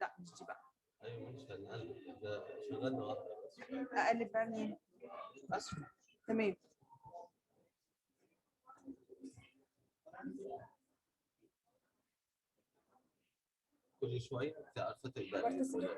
لا مش دي بقى. ايوه مش هنقلب، ده شغلنا واحده بس. اقلب بقى منين؟ اسفل. تمام. كل شويه انت عارفه تقبلي.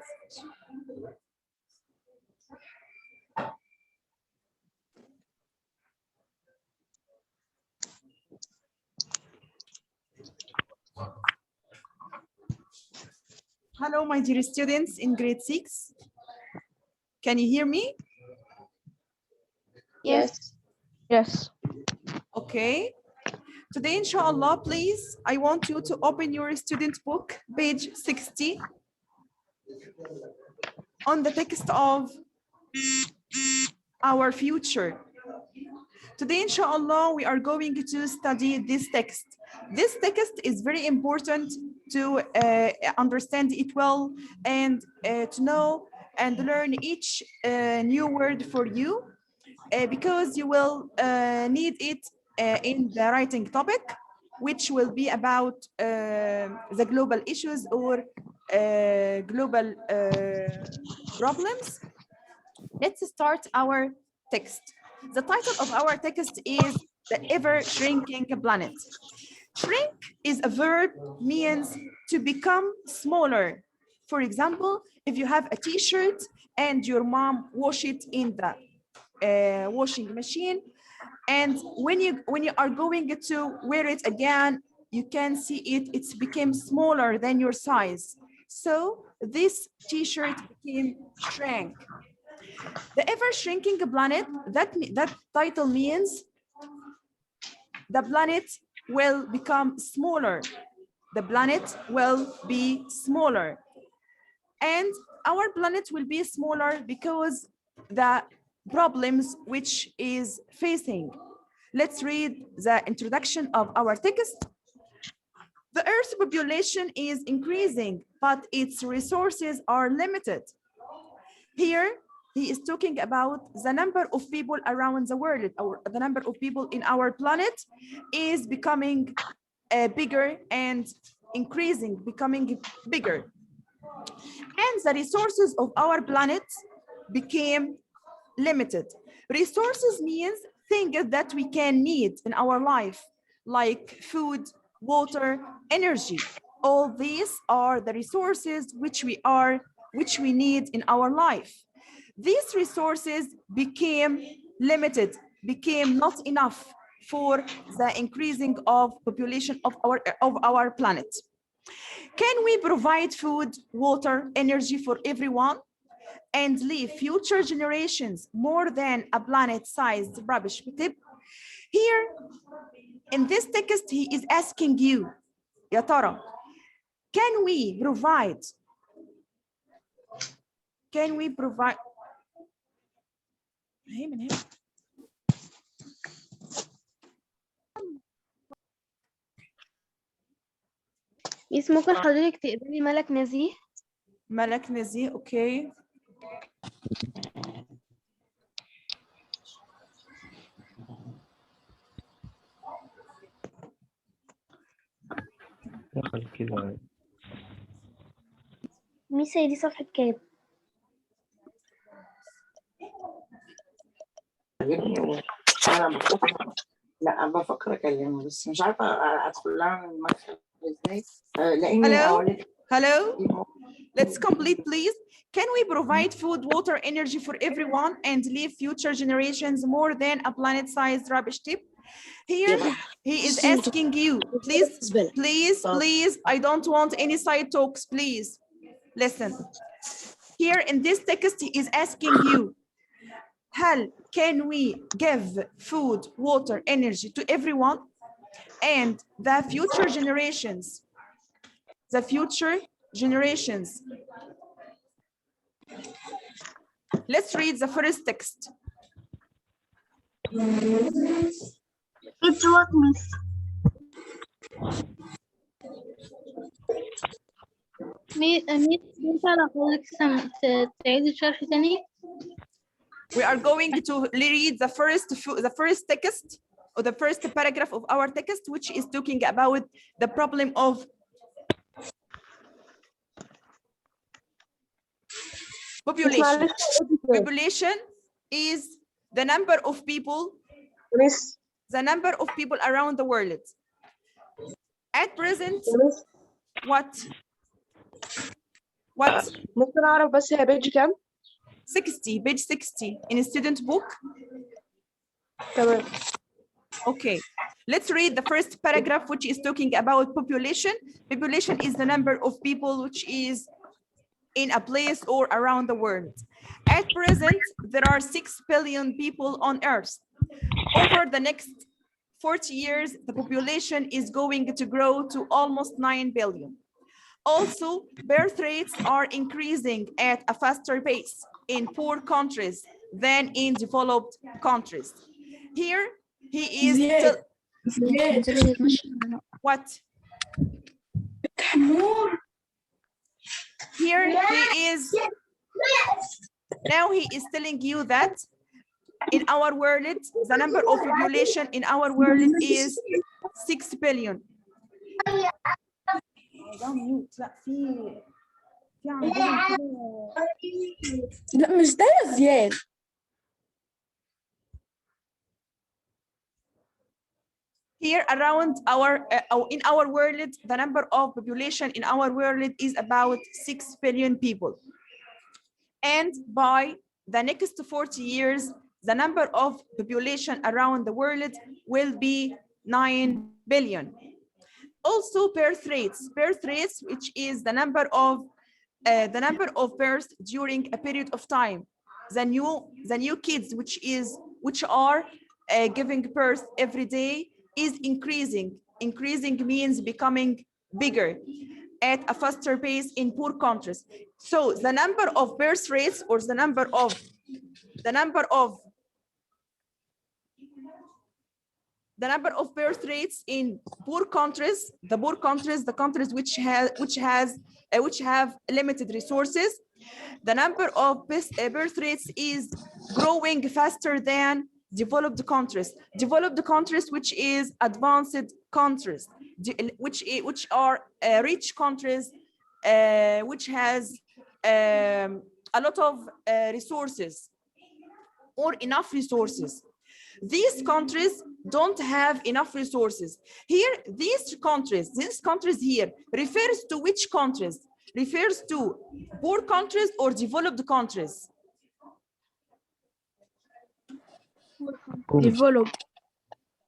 Hello, my dear students in grade 6. Can you hear me? Yes. Yes. Okay. Today, inshallah, please, I want you to open your student book, page 60, on the text of our future. Today, inshallah, we are going to study this text. This text is very important to understand it well and to know and learn each new word for you because you will need it in the writing topic, which will be about the global issues or global problems. Let's start our text. The title of our text is The Ever-Shrinking Planet. Shrink is a verb, means to become smaller. For example, if you have a t-shirt and your mom wash it in the washing machine, and when you are going to wear it again, you can see it's became smaller than your size. So this t-shirt became shrank. The ever-shrinking planet, that title means the planet will become smaller. The planet will be smaller. And our planet will be smaller because the problems which is facing. Let's read the introduction of our text. The Earth's population is increasing, but its resources are limited. Here, he is talking about the number of people around the world, or the number of people in our planet is becoming bigger and increasing, becoming bigger. And the resources of our planet became limited. Resources means things that we can need in our life, like food, water, energy. All these are the resources which we need in our life. These resources became limited, became not enough for the increasing of population of our planet. Can we provide food, water, energy for everyone and leave future generations more than a planet-sized rubbish tip? Here, in this text, he is asking you, يا ترى, can we provide? هي من هنا. ميس ممكن حضرتك تقبلي ملك نزيه؟ ملك نزيه، اوكي. دخل كده. ميس هي دي صفحة كام؟ لا بفكر اكلمه بس مش عارفه ادخل لها من المدخل ازاي لاني Hello. Let's complete, please. Can we provide food, water, energy for everyone and leave future generations more than a planet-sized rubbish tip? Here, he is asking you, please, I don't want any side talks, please. Listen. Here in this text, he is asking you, can we give food, water, energy to everyone and the future generations? Let's read the first text. It's what, Miss? ينفع لو حضرتك تعيدي الشرح تاني؟ We are going to read the first text or the first paragraph of our text, which is talking about the problem of population. Population is the number of people, the number of people around the world. At present, what ممكن أعرف بس هي بيج كام؟ 60, page 60 in student book. تمام. Okay, let's read the first paragraph, which is talking about population. Population is the number of people which is in a place or around the world. At present, there are 6 billion people on Earth. Over the next 40 years, the population is going to grow to almost 9 billion. Also, birth rates are increasing at a faster pace in poor countries than in developed countries. Here, he is still... What? Here he is... Now he is telling you that in our world, the number of population in our world is 6 billion. لا مش ده يا زياد. Here around our, in our world, the number of population in our world is about 6 billion people. And by the next 40 years, the number of population around the world will be 9 billion. Also birth rates, which is the number of births during a period of time. The new kids which are giving birth every day is increasing. Increasing means becoming bigger at a faster pace in poor countries. So the number of birth rates, or the number of birth rates in poor countries, the countries which have limited resources, the number of birth rates is growing faster than developed countries. Developed countries, which is advanced countries, which are rich countries, which has a lot of resources or enough resources. These countries don't have enough resources. Here, these countries here refers to which countries? Refers to poor countries or developed countries?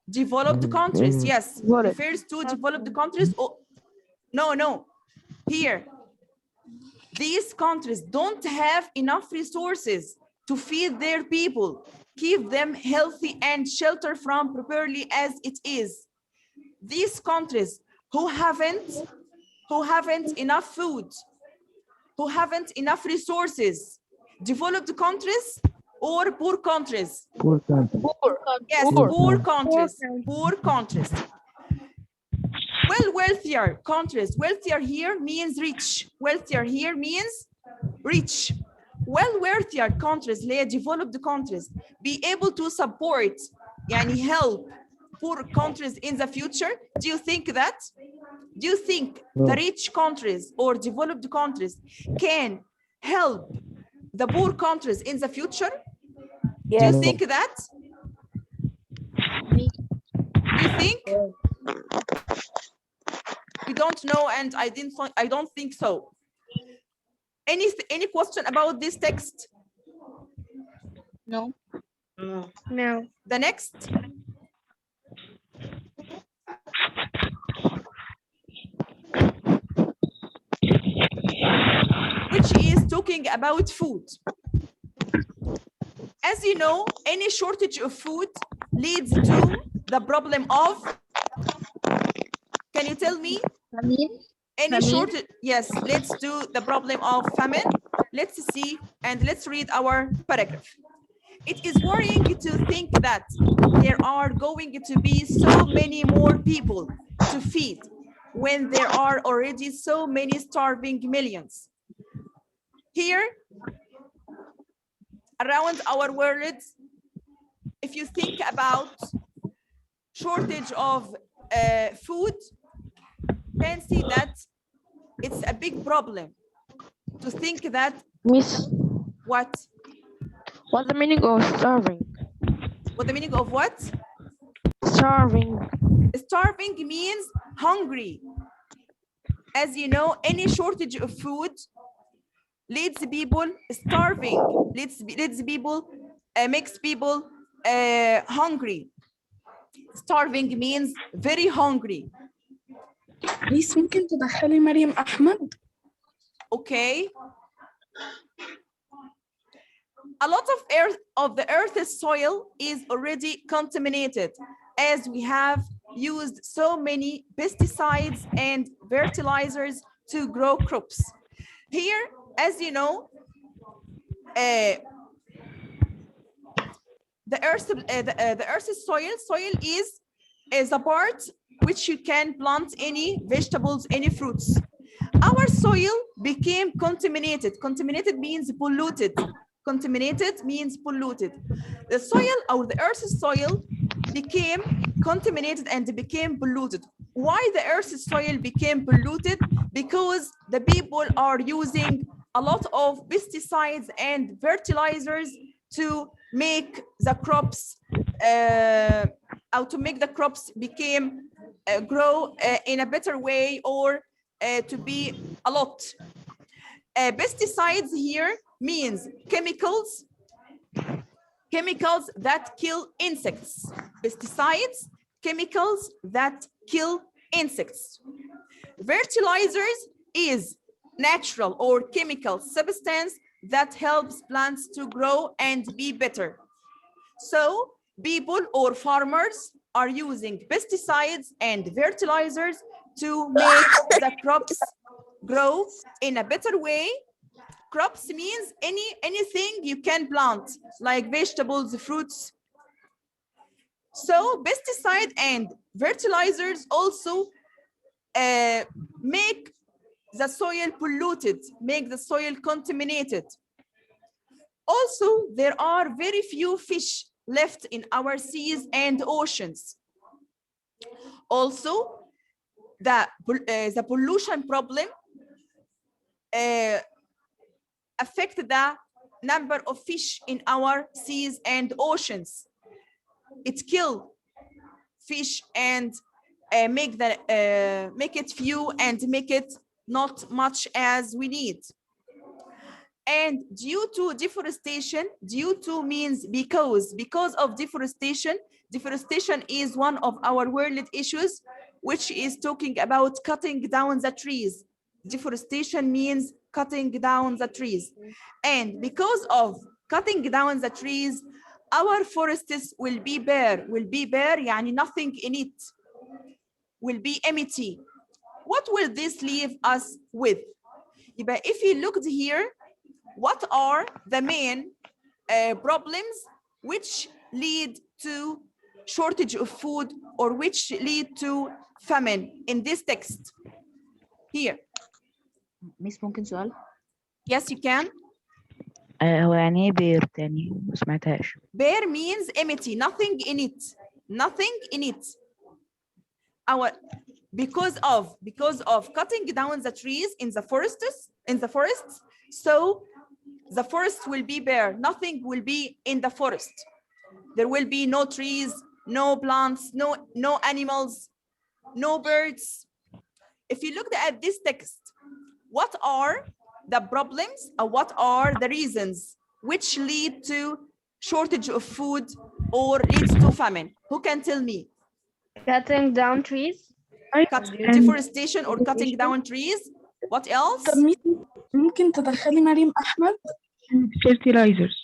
Developed countries, yes. Refers to developed countries. Oh, no. Here, these countries don't have enough resources to feed their people, keep them healthy and shelter from properly as it is. These countries who haven't enough food, who haven't enough resources, developed countries or poor countries? Poor country. Yes, poor countries. Well, wealthier countries. Wealthier here means rich. Wealthier here means rich. Well, wealthier countries, developed countries, be able to support, help poor countries in the future. Do you think that? Do you think the rich countries or developed countries can help the poor countries in the future? Yes. Do you think that? Do you think? We don't know, and I don't think so. Any question about this text? No. The next. Which is talking about food. As you know, any shortage of food leads to the problem of, can you tell me? Any shortage? Yes, let's do the problem of famine. Let's see and let's read our paragraph. It is worrying to think that there are going to be so many more people to feed when there are already so many starving millions. Here, around our world, if you think about shortage of food, can see that it's a big problem to think that Miss, what what's the meaning of starving? the meaning of what? Starving. Starving means hungry. As you know, any shortage of food leads people starving, leads people makes people hungry. Starving means very hungry. ميس ممكن تدخلي مريم أحمد؟ Okay. A lot of the earth's soil is already contaminated, as we have used so many pesticides and fertilizers to grow crops. Here, as you know, the earth's soil is a part which you can plant any vegetables, any fruits. Our soil became contaminated. Contaminated means polluted. Contaminated means polluted. The soil, or the earth's soil, became contaminated and became polluted. Why the earth's soil became polluted? Because the people are using a lot of pesticides and fertilizers to make the crops, to make the crops become grow in a better way, or to be a lot. Pesticides here means chemicals that kill insects. Pesticides, chemicals that kill insects. Fertilizers is natural or chemical substance that helps plants to grow and be better. So people or farmers are using pesticides and fertilizers to make the crops grow in a better way. Crops means anything you can plant, like vegetables, fruits. So pesticide and fertilizers also make the soil polluted, make the soil contaminated. Also, there are very few fish left in our seas and oceans. Also, the pollution problem affect the number of fish in our seas and oceans. It kills fish and make it few and make it not much as we need. And due to deforestation, due to means because of deforestation is one of our world issues, which is talking about cutting down the trees. Deforestation means cutting down the trees. And because of cutting down the trees, our forests will be bare. يعني nothing in it, will be empty. What will this leave us with? But if you looked here, what are the main problems which lead to shortage of food or which lead to famine in this text? Here. ميس ممكن سؤال؟ Yes, you can. هو يعني ايه بير تاني؟ ما سمعتهاش. Bare means empty, nothing in it. Nothing in it. Because of cutting down the trees in the forests, so the forest will be bare. Nothing will be in the forest. There will be no trees, no plants, no animals, no birds. If you look at this text, what are the problems or what are the reasons which lead to shortage of food or leads to famine? Who can tell me? Cutting down trees. Deforestation or cutting down trees. What else? طب ميس ممكن تدخلي مريم أحمد؟ fertilizers.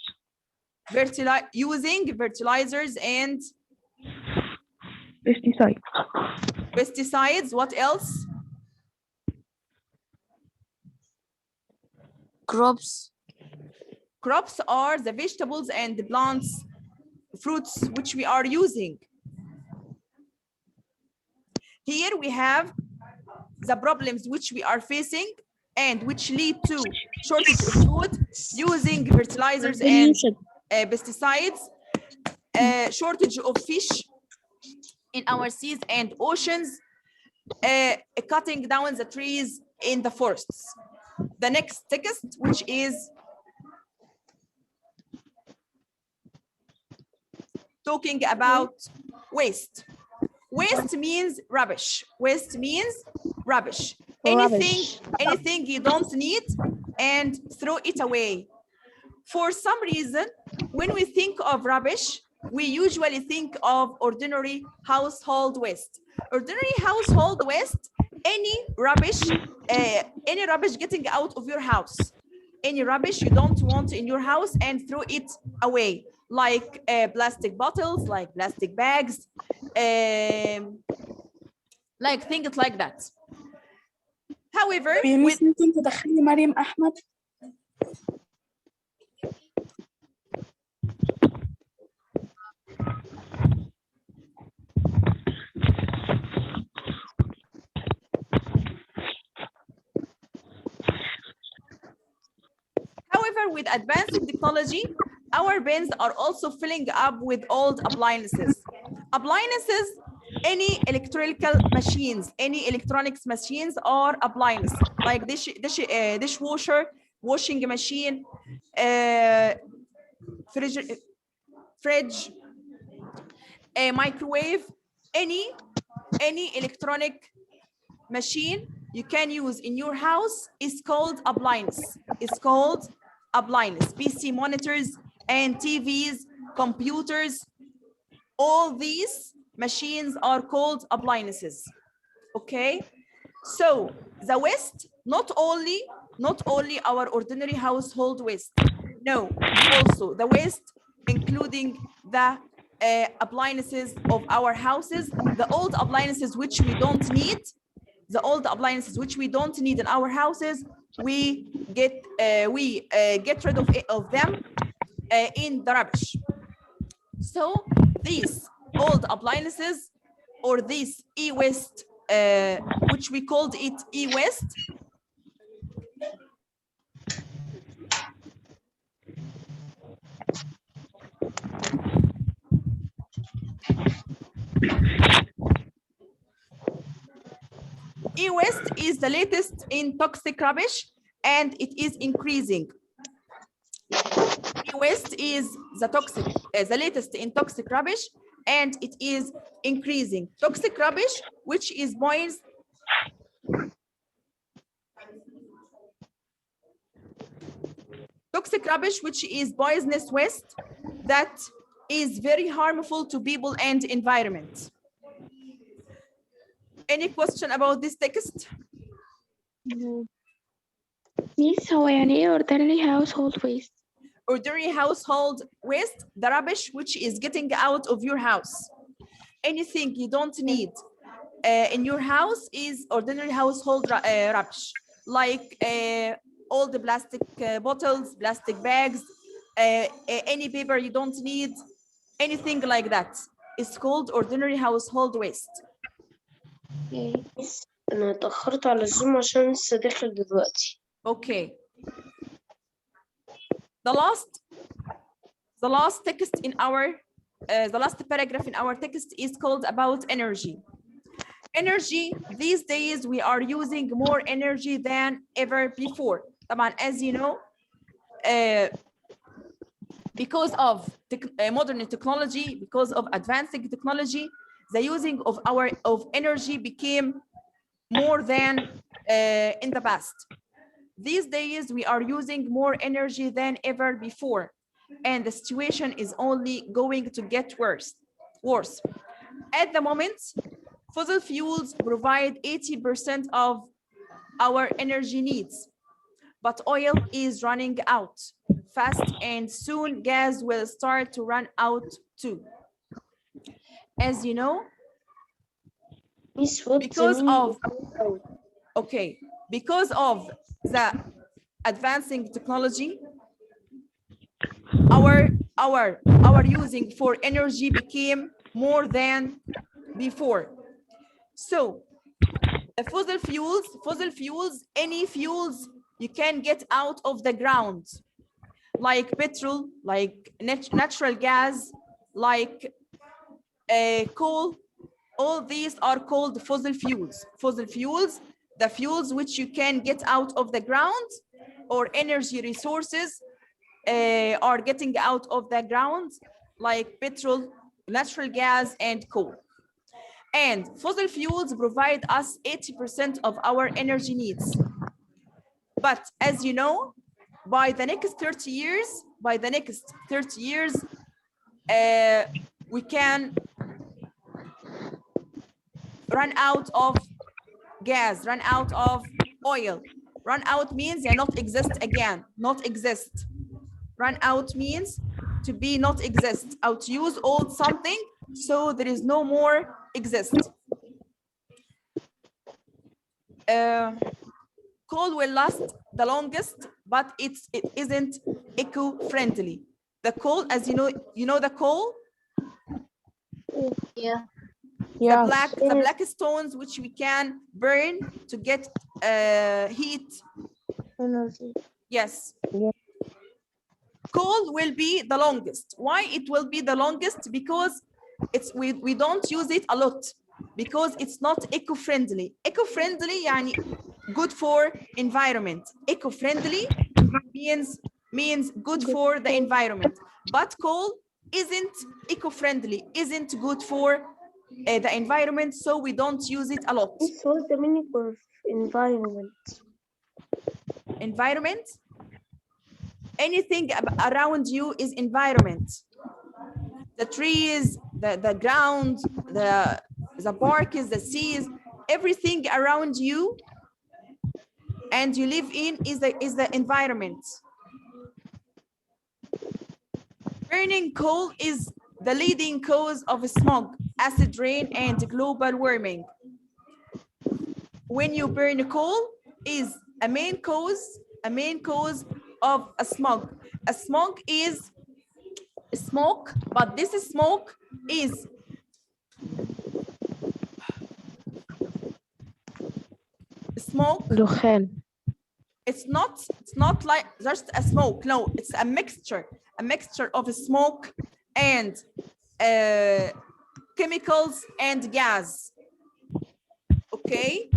Using fertilizers and pesticides. What else? Crops are the vegetables and the plants, fruits which we are using. Here we have the problems which we are facing and which lead to shortage of food, using fertilizers and pesticides, shortage of fish, in our seas and oceans, cutting down the trees in the forests. The next text, which is talking about waste. Waste means rubbish. Waste means rubbish. Anything you don't need and throw it away. For some reason, when we think of rubbish, we usually think of ordinary household waste. Ordinary household waste, any rubbish getting out of your house, any rubbish you don't want in your house and throw it away, like plastic bottles, like plastic bags, like things like that. However, يا ميس ممكن تدخلي مريم أحمد؟ however, with advancing technology, our bins are also filling up with old appliances. Appliances, any electrical machines, any electronics machines or appliances, like dishwasher, washing machine, fridge, a microwave, any electronic machine you can use in your house is called appliance. It's called appliance. PC monitors and TVs, computers, all these machines are called appliances. Okay, so the waste, not only our ordinary household waste, no, also the waste including the appliances of our houses, the old appliances which we don't need, in our houses, we get rid of them in the rubbish. So these old appliances, or this e-waste, which we called it e-waste, e-waste is the latest in toxic rubbish and it is increasing. E-waste is the latest in toxic rubbish and it is increasing. Toxic rubbish, which is poisonous waste that is very harmful to people and environment. Any question about this text? ميس هو يعني ايه ordinary household waste؟ Ordinary household waste, the rubbish which is getting out of your house. Anything you don't need in your house is ordinary household rubbish, like all the plastic bottles, plastic bags, any paper you don't need, anything like that is called ordinary household waste. أنا اتأخرت على الزوم عشان لسه داخل دلوقتي. Okay. The last text in our the last paragraph in our text is called about energy. Energy, these days we are using more energy than ever before. As you know, because of modern technology, because of advancing technology, the using of energy became more than in the past. These days we are using more energy than ever before, and the situation is only going to get worse. At the moment, fossil fuels provide 80% of our energy needs, but oil is running out fast and soon gas will start to run out too. As you know, because of the advancing technology, our using for energy became more than before. So the fossil fuels, any fuels you can get out of the ground, like petrol, like natural gas, like coal, All these are called fossil fuels. Fossil fuels, the fuels which you can get out of the ground, or energy resources are getting out of the ground, like petrol, natural gas, and coal. And fossil fuels provide us 80% of our energy needs. But as you know, by the next 30 years, we can run out of gas, run out of oil. Run out means not exist again, not exist. Run out means to be not exist, outuse old something, so there is no more exist. Coal will last the longest, but it isn't eco-friendly. The coal, as you know the coal? Yeah. The black stones which we can burn to get heat. Energy. Yes. Coal will be the longest. Why it will be the longest? Because we don't use it a lot, because it's not eco-friendly. Eco-friendly يعني good for environment. Eco-friendly means good for the environment. But coal isn't eco-friendly, isn't good for the environment, so we don't use it a lot. What's the meaning of environment? Environment? Anything around you is environment. The trees, the ground, the parks, the seas, everything around you and you live in is the environment. Burning coal is the leading cause of smog, acid rain, and global warming. When you burn coal is a main cause of a smog. A smog is smoke, but this smoke is smoke. دخان. It's not like just a smoke. No, it's a mixture of smoke and chemicals and gas. Okay,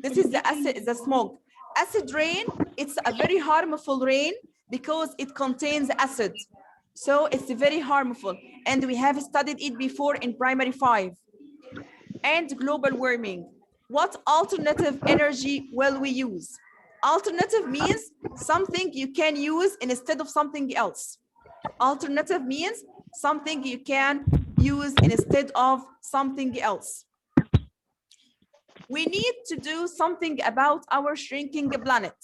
this is the smoke. Acid rain, it's a very harmful rain because it contains acid. So it's very harmful. And we have studied it before in primary 5. And global warming. What alternative energy will we use? Alternative means something you can use instead of something else. Alternative means something you can use instead of something else. We need to do something about our shrinking planet.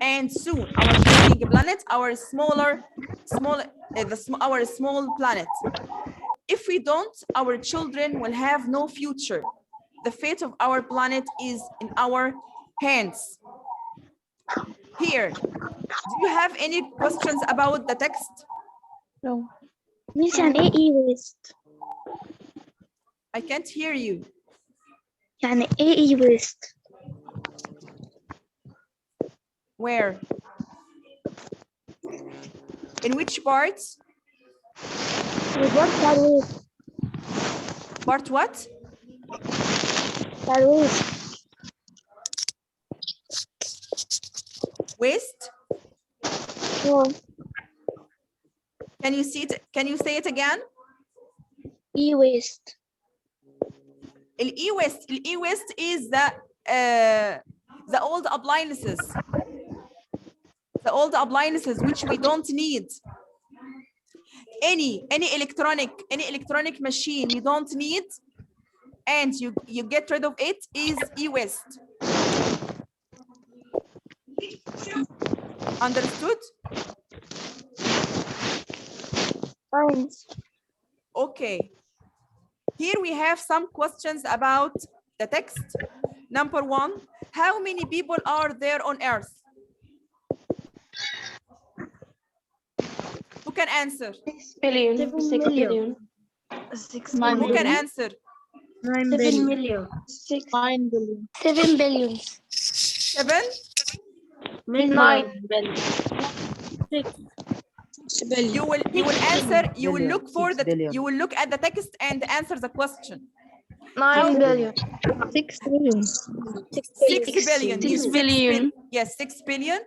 And soon our shrinking planet, our small planet. If we don't, our children will have no future. The fate of our planet is in our hands. Here, do you have any questions about the text? No. ميس يعني ايه e-waste؟ I can't hear you. يعني ايه e-waste؟ Where? In which parts? Part what? Waste? No. Can you see it? Can you say it again? E-waste. E-waste is the old appliances. The old appliances which we don't need. Any electronic machine you don't need and you get rid of it is e-waste. Understood? Fine. Okay. Here we have some questions about the text. Number 1, how many people are there on Earth? Who can answer? 6 billion. 6 billion. 6 Who can answer? 9 7 million. 9 billion. 7 billion. 7? 9 billion. You will answer, you will billion, look for 6 the billion. you will look at the text and answer the question. 9 billion. 6 billion. 6 billion. 6 billion. Yes, 6 billion.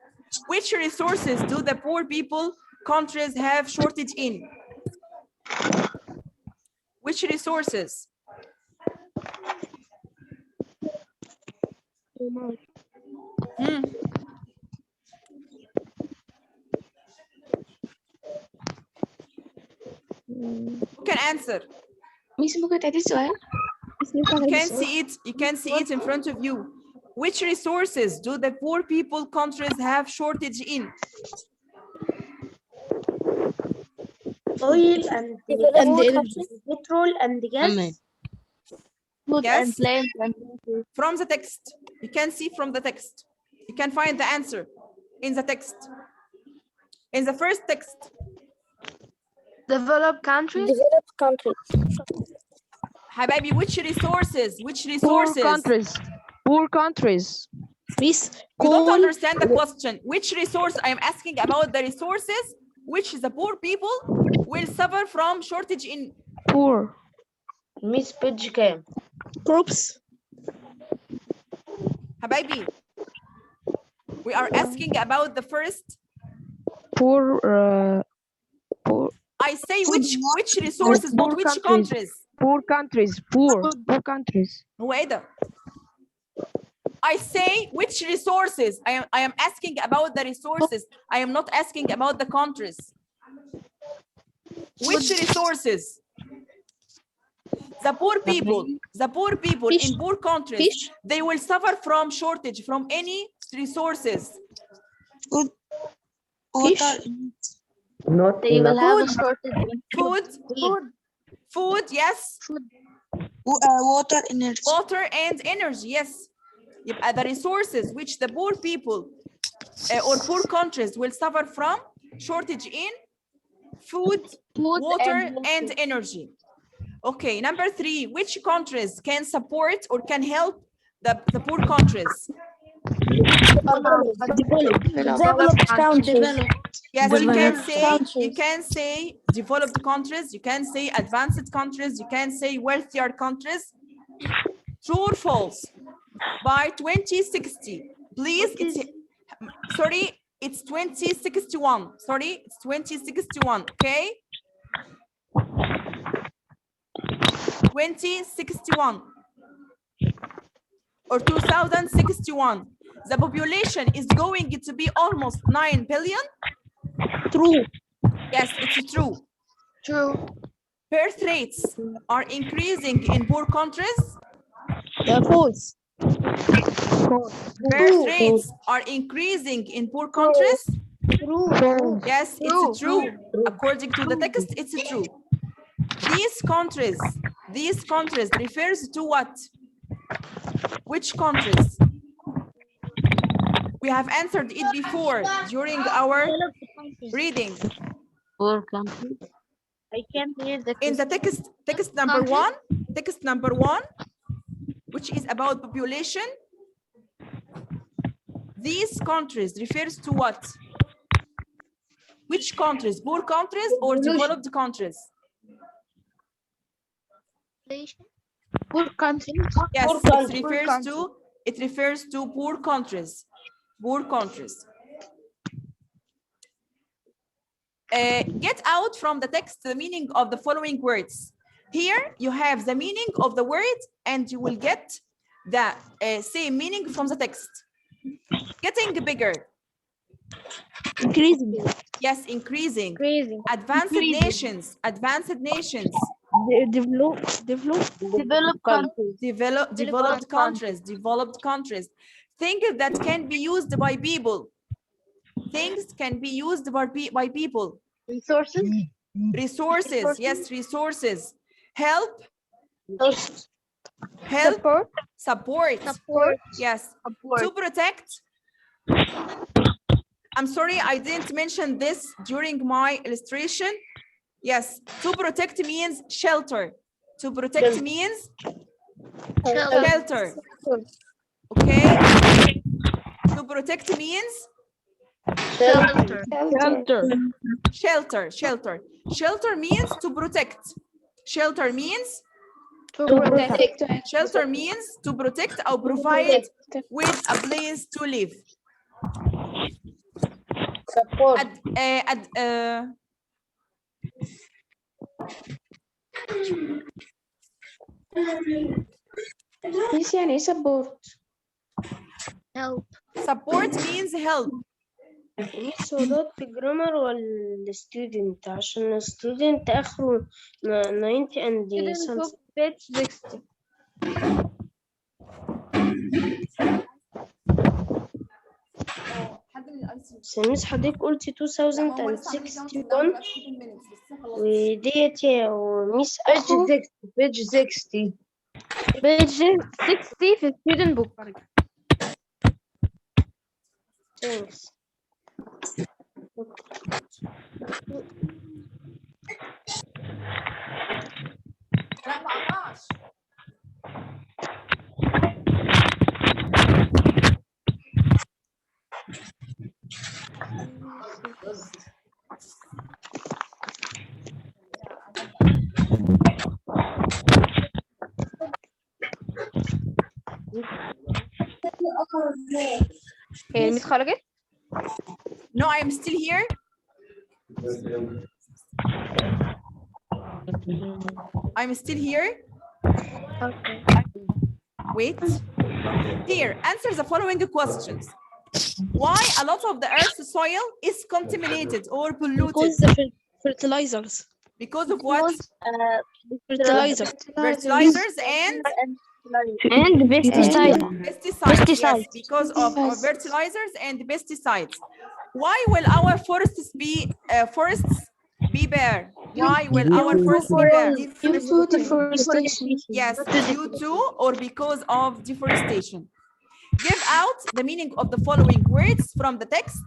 Which resources do the poor people countries have shortage in? Which resources? Hmm. Who can answer? ميس ممكن تعيدي السؤال؟ You can see it in front of you. Which resources do the poor people countries have shortage in? Oil and petrol and gas. Food Yes. and plants and From the text. You can see from the text. You can find the answer in the text. In the first text. developed countries. Habibi, which resources? Which Poor resources? countries. Poor countries. Miss, You don't coal, understand the question. Which resource? I am asking about the resources which the poor people will suffer from shortage in. Poor. Miss page كام؟ Crops. Habibi, we are asking about the first. Poor. Poor. I say which resources, not Poor which countries. countries. Poor countries. Poor. Poor countries. هو ايه ده؟ I say which resources. I am asking about the resources. I am not asking about the countries. Which resources? The poor people in poor countries, they will suffer from shortage from any resources. They will have a shortage in Food, yes. Water, energy. Water and energy, yes. يبقى the resources which the poor people or poor countries will suffer from shortage in food, water, and energy. Okay, number 3, which countries can support or can help the poor countries? Developed countries. Yes, you can say developed countries, you can say advanced countries, you can say wealthier countries. True or false? By 2060, please, it's 2061. Sorry, it's 2061, okay? 2061 or 2061. The population is going to be almost 9 billion. True. Yes, it's true. True. Birth rates are increasing in poor countries. False. Birth rates are increasing in poor countries. True. Yes, it's true. According to the text, it's true. These countries refers to what? Which countries? We have answered it before during our reading. Poor countries. I can't hear the In the text number one, which is about population, these countries refers to what? Which countries? Poor countries or developed countries? poor countries. Yes, it refers to poor countries. Poor countries. Get out from the text the meaning of the following words. Here you have the meaning of the word and you will get the same meaning from the text. Getting bigger. Increasing. Yes, increasing. Advanced nations. Developed countries. Developed countries. Things that can be used by people. Things can be used by people. Resources. Yes, resources. Help. Support. Yes. To protect. I'm sorry, I didn't mention this during my illustration. Yes, to protect means shelter. To protect means shelter. Okay. To protect means shelter. Shelter means to protect. Shelter means To protect. Shelter means to protect or provide with a place to live. Support. ميس يعني ايه support؟ help. Support means help. ميس هو دوت في الجرامر ولا student؟ عشان student آخره 90 and something. page 60. بس ميس حضرتك قلتي 2061 وديت وميس آخره page 60. page 60 في student book. thanks. لا ما قطعش. هي الميس خرجت؟ No, I am still here. I'm still here. Okay. Wait. Here, answer the following questions. Why a lot of the Earth's soil is contaminated or polluted? Because the fertilizers. Because of what? Fertilizers. Fertilizers and pesticides. pesticides. Yes, because of fertilizers and pesticides. Why will our forests be bare? Why will our forests be bare? Due to deforestation. Yes, due to or because of deforestation. Give out the meaning of the following words from the text.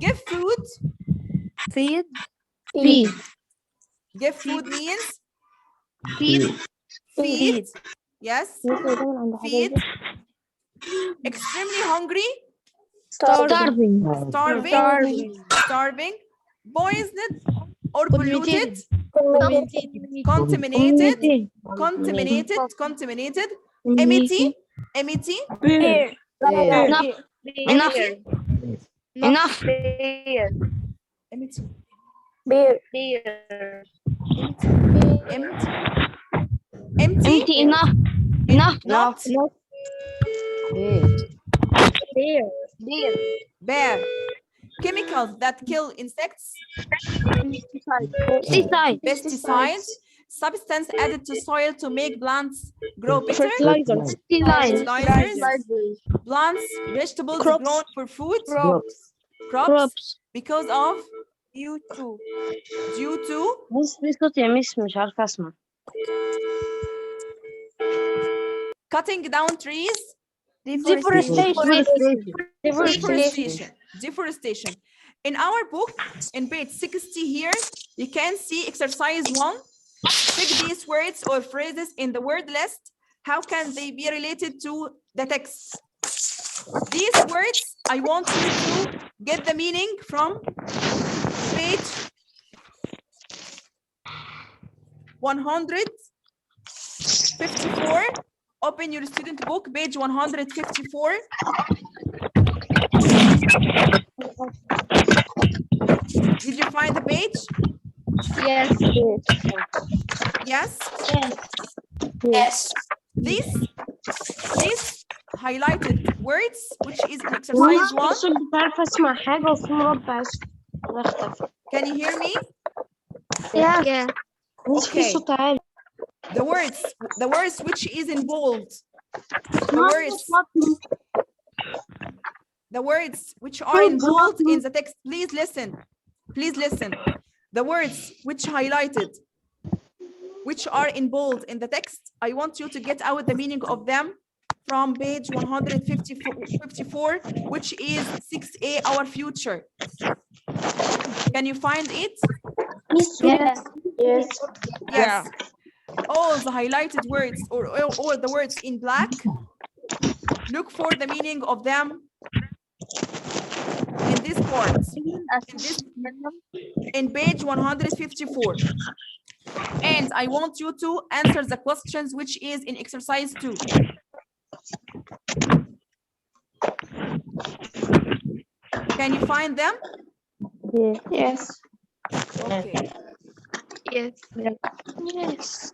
Give food. Feed. Give food means feed. Yes. Feed. Extremely hungry. Starving. Starving. Poisoned or polluted. Contaminated. Empty. Enough. Empty. Empty. Enough. Not bare. Chemicals that kill insects. Pesticides. Substance added to soil to make plants grow better. Fertilizers. Fertilizers. Plants, vegetables Crops. grown for food. Crops. Because of due to ميس في صوت يا ميس مش عارفة أسمع. cutting down trees. Deforestation. In our book, in page 60 here, you can see exercise 1. Pick these words or phrases in the word list. How can they be related to the text? These words, I want you to get the meaning from page 154. Open your student book, page 154. Did you find the page? Yes. Yes? These highlighted words, which is in exercise 1. مش عارفة أسمع حاجة وفي مربع اختفى. Can you hear me? Yeah. مش في Okay. صوت عالي. The words which is in bold. The words which are in bold in the text. Please listen. The words which highlighted, which are in bold in the text, I want you to get out the meaning of them from page 154, which is 6A, our future. Can you find it? Yes. All the highlighted words or all the words in black, look for the meaning of them in this part, in page 154. And I want you to answer the questions which is in exercise 2. Can you find them? Yes. Okay. Yes. Yes.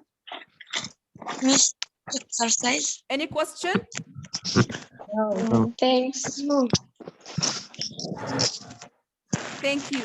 Miss exercise. Any question? Thanks. Thank you.